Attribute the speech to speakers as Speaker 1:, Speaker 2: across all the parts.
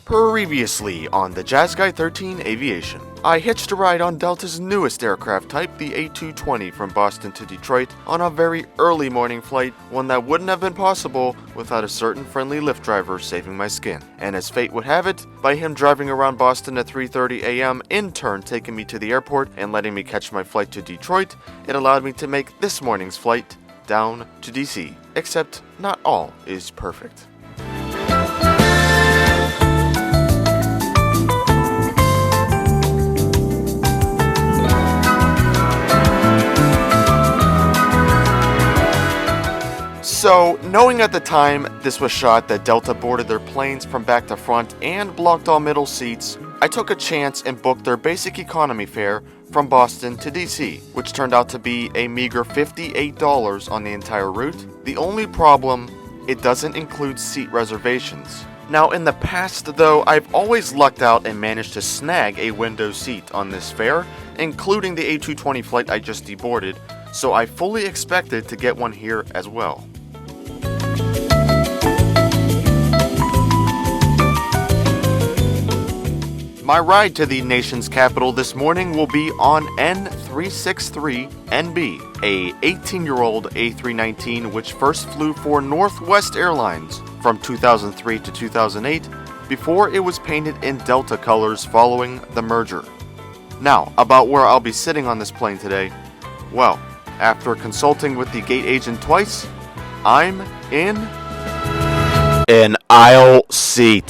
Speaker 1: Previously on the Jazz Guy 13 Aviation, I hitched a ride on Delta's newest aircraft type, the A320, from Boston to Detroit on a very early morning flight, one that wouldn't have been possible without a certain friendly Lyft driver saving my skin. And as fate would have it, by him driving around Boston at 3:30 a.m., in turn taking me to the airport and letting me catch my flight to Detroit, it allowed me to make this morning's flight down to DC. Except not all is perfect. So, knowing at the time this was shot that Delta boarded their planes from back to front and blocked all middle seats, I took a chance and booked their basic economy fare from Boston to DC, which turned out to be a meager $58 on the entire route. The only problem, it doesn't include seat reservations. Now, in the past though, I've always lucked out and managed to snag a window seat on this fare, including the A320 flight I just deboarded, so I fully expected to get one here as well. My ride to the nation's capital this morning will be on N363NB, a 18-year-old A319 which first flew for Northwest Airlines from 2003 to 2008 before it was painted in Delta colors following the merger. Now, about where I'll be sitting on this plane today, well, after consulting with the gate agent twice, I'm in an aisle seat.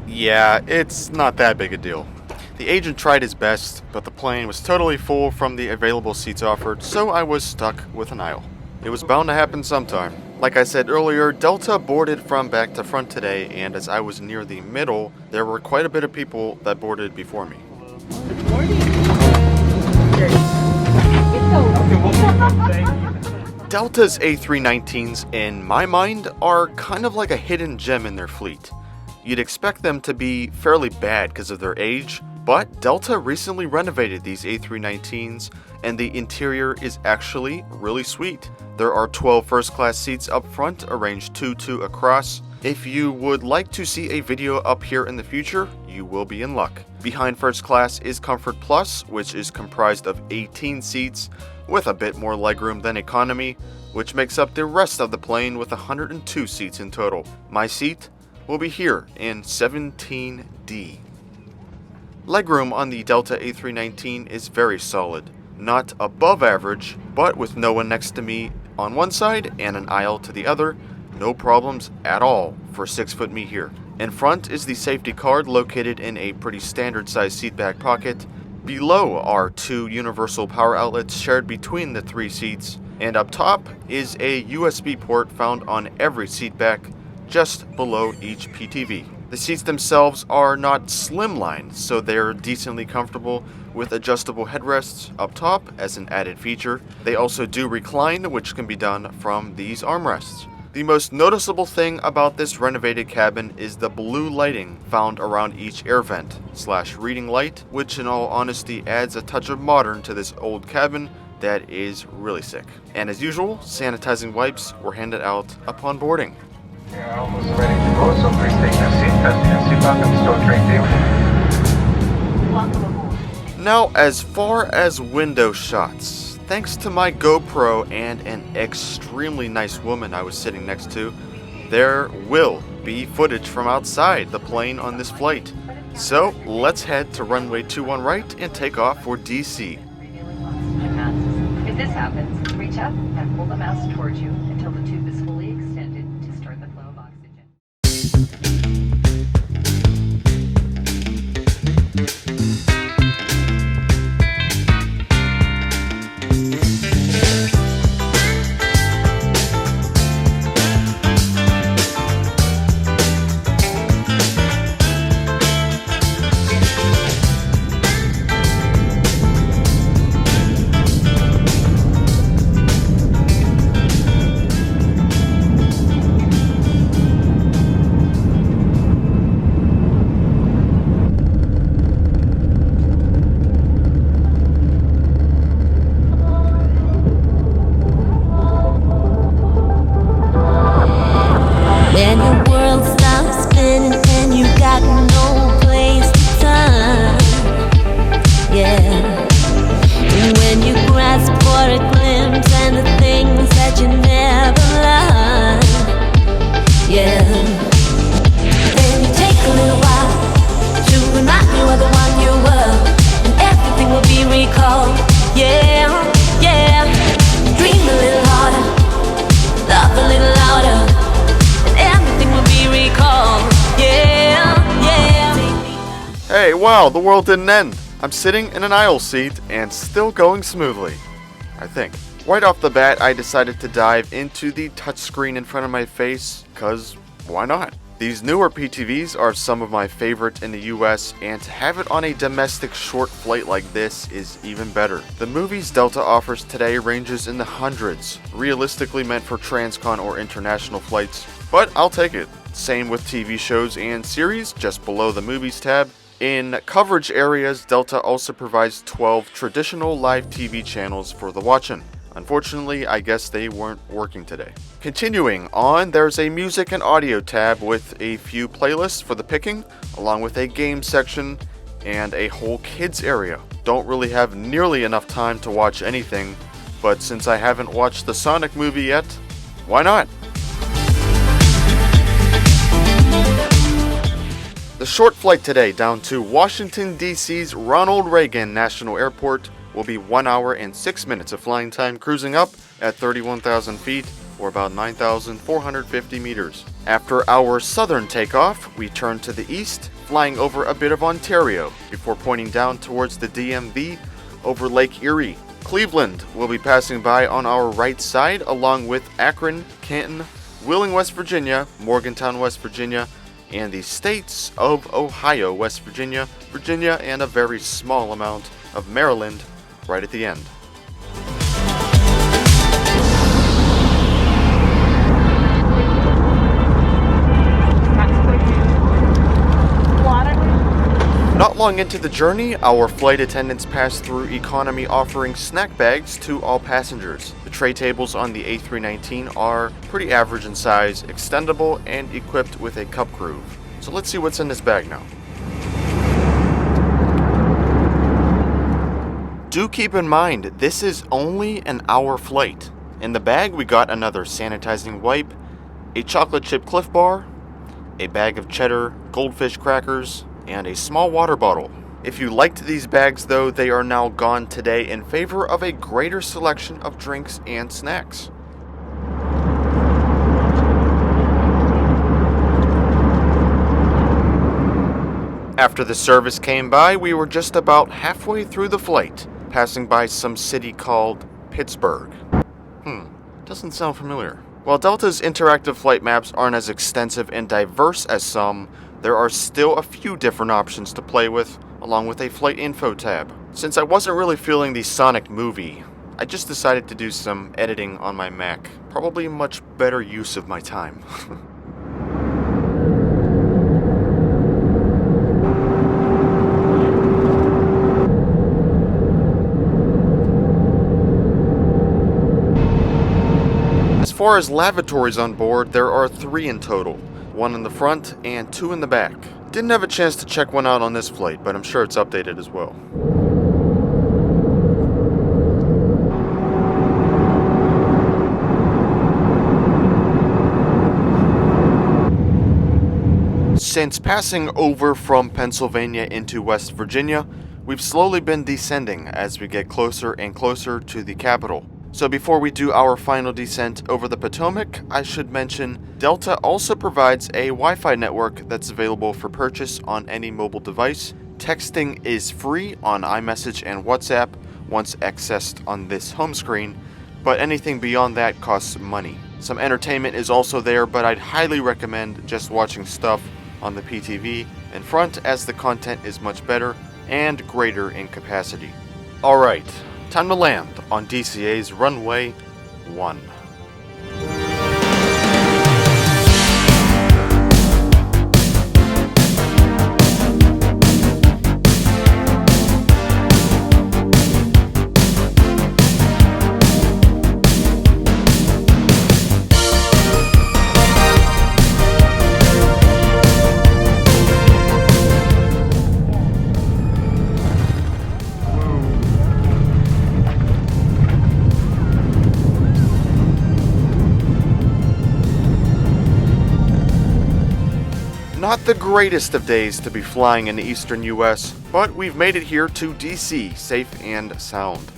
Speaker 1: Yeah, it's not that big a deal. The agent tried his best, but the plane was totally full from the available seats offered, so I was stuck with an aisle. It was bound to happen sometime. Like I said earlier, Delta boarded from back to front today, and as I was near the middle, there were quite a bit of people that boarded before me.
Speaker 2: Good morning.
Speaker 1: Delta's A319s, in my mind, are kind of like a hidden gem in their fleet. You'd expect them to be fairly bad because of their age, but Delta recently renovated these A319s, and the interior is actually really sweet. There are 12 first-class seats up front, arranged 2 across. If you would like to see a video up here in the future, you will be in luck. Behind first class is Comfort Plus, which is comprised of 18 seats, with a bit more legroom than economy, which makes up the rest of the plane with 102 seats in total. My seat will be here in 17D. Legroom on the Delta A319 is very solid. Not above average, but with no one next to me on one side and an aisle to the other, no problems at all for 6-foot me here. In front is the safety card located in a pretty standard sized seat back pocket. Below are 2 universal power outlets shared between the 3 seats, and up top is a USB port found on every seat back, just below each PTV. The seats themselves are not slimline, so they're decently comfortable with adjustable headrests up top as an added feature. They also do recline, which can be done from these armrests. The most noticeable thing about this renovated cabin is the blue lighting found around each air vent / reading light, which in all honesty adds a touch of modern to this old cabin that is really sick. And as usual, sanitizing wipes were handed out upon boarding.
Speaker 3: We are almost ready to go, so please take your seat, fasten your seatbelt, and store tray table.
Speaker 2: Welcome aboard.
Speaker 1: Now, as far as window shots, thanks to my GoPro and an extremely nice woman I was sitting next to, there will be footage from outside the plane on this flight. So, let's head to runway 21 right and take off for DC.
Speaker 2: If this happens, reach up and pull the mask towards you until the tube is fully extended to start the flow of oxygen.
Speaker 1: Okay, wow, the world didn't end. I'm sitting in an aisle seat and still going smoothly, I think. Right off the bat, I decided to dive into the touchscreen in front of my face, cause why not? These newer PTVs are some of my favorite in the US, and to have it on a domestic short flight like this is even better. The movies Delta offers today ranges in the hundreds, realistically meant for transcon or international flights, but I'll take it. Same with TV shows and series, just below the movies tab. In coverage areas, Delta also provides 12 traditional live TV channels for the watching. Unfortunately, I guess they weren't working today. Continuing on, there's a music and audio tab with a few playlists for the picking, along with a game section and a whole kids area. Don't really have nearly enough time to watch anything, but since I haven't watched the Sonic movie yet, why not? The short flight today down to Washington D.C.'s Ronald Reagan National Airport will be 1 hour and 6 minutes of flying time, cruising up at 31,000 feet or about 9,450 meters. After our southern takeoff, we turn to the east, flying over a bit of Ontario before pointing down towards the DMV over Lake Erie. Cleveland will be passing by on our right side, along with Akron, Canton, Wheeling, West Virginia, Morgantown, West Virginia, and the states of Ohio, West Virginia, Virginia, and a very small amount of Maryland right at the end. Not long into the journey, our flight attendants passed through economy offering snack bags to all passengers. The tray tables on the A319 are pretty average in size, extendable, and equipped with a cup groove. So let's see what's in this bag now. Do keep in mind, this is only an hour flight. In the bag, we got another sanitizing wipe, a chocolate chip Cliff Bar, a bag of cheddar goldfish crackers, and a small water bottle. If you liked these bags though, they are now gone today in favor of a greater selection of drinks and snacks. After the service came by, we were just about halfway through the flight, passing by some city called Pittsburgh. Doesn't sound familiar. While Delta's interactive flight maps aren't as extensive and diverse as some, there are still a few different options to play with, along with a flight info tab. Since I wasn't really feeling the Sonic movie, I just decided to do some editing on my Mac. Probably a much better use of my time. As far as lavatories on board, there are 3 in total. 1 in the front and 2 in the back. Didn't have a chance to check one out on this flight, but I'm sure it's updated as well. Since passing over from Pennsylvania into West Virginia, we've slowly been descending as we get closer and closer to the capital. So before we do our final descent over the Potomac, I should mention Delta also provides a Wi-Fi network that's available for purchase on any mobile device. Texting is free on iMessage and WhatsApp once accessed on this home screen, but anything beyond that costs money. Some entertainment is also there, but I'd highly recommend just watching stuff on the PTV in front, as the content is much better and greater in capacity. Alright, time to land on DCA's runway 1. Not the greatest of days to be flying in the eastern US, but we've made it here to DC, safe and sound.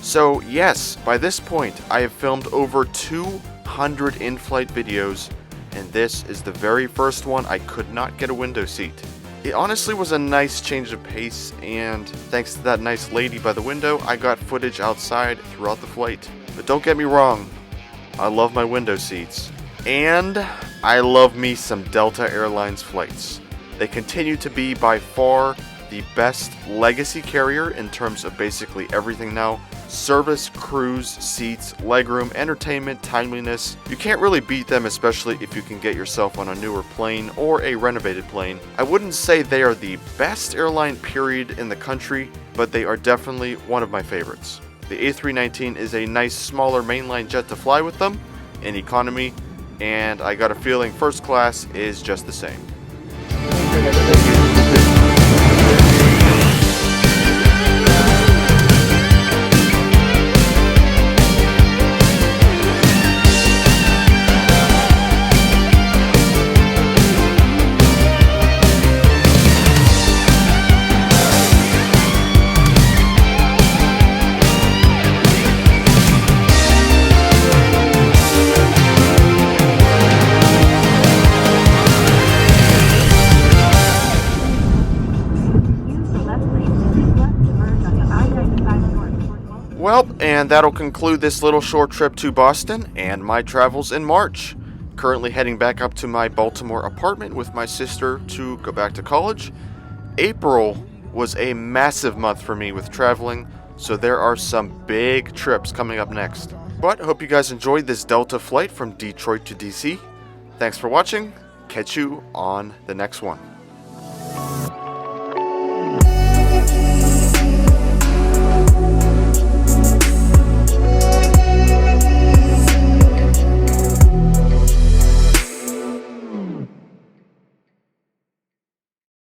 Speaker 1: So yes, by this point I have filmed over 200 in-flight videos, and this is the very first one I could not get a window seat. It honestly was a nice change of pace, and thanks to that nice lady by the window, I got footage outside throughout the flight. But don't get me wrong, I love my window seats. And I love me some Delta Airlines flights. They continue to be by far the best legacy carrier in terms of basically everything now. Service, cruise, seats, legroom, entertainment, timeliness. You can't really beat them, especially if you can get yourself on a newer plane or a renovated plane. I wouldn't say they are the best airline period in the country, but they are definitely one of my favorites. The A319 is a nice smaller mainline jet to fly with them in economy, and I got a feeling first class is just the same. Well, and that'll conclude this little short trip to Boston and my travels in March. Currently heading back up to my Baltimore apartment with my sister to go back to college. April was a massive month for me with traveling, so there are some big trips coming up next. But hope you guys enjoyed this Delta flight from Detroit to DC. Thanks for watching. Catch you on the next one.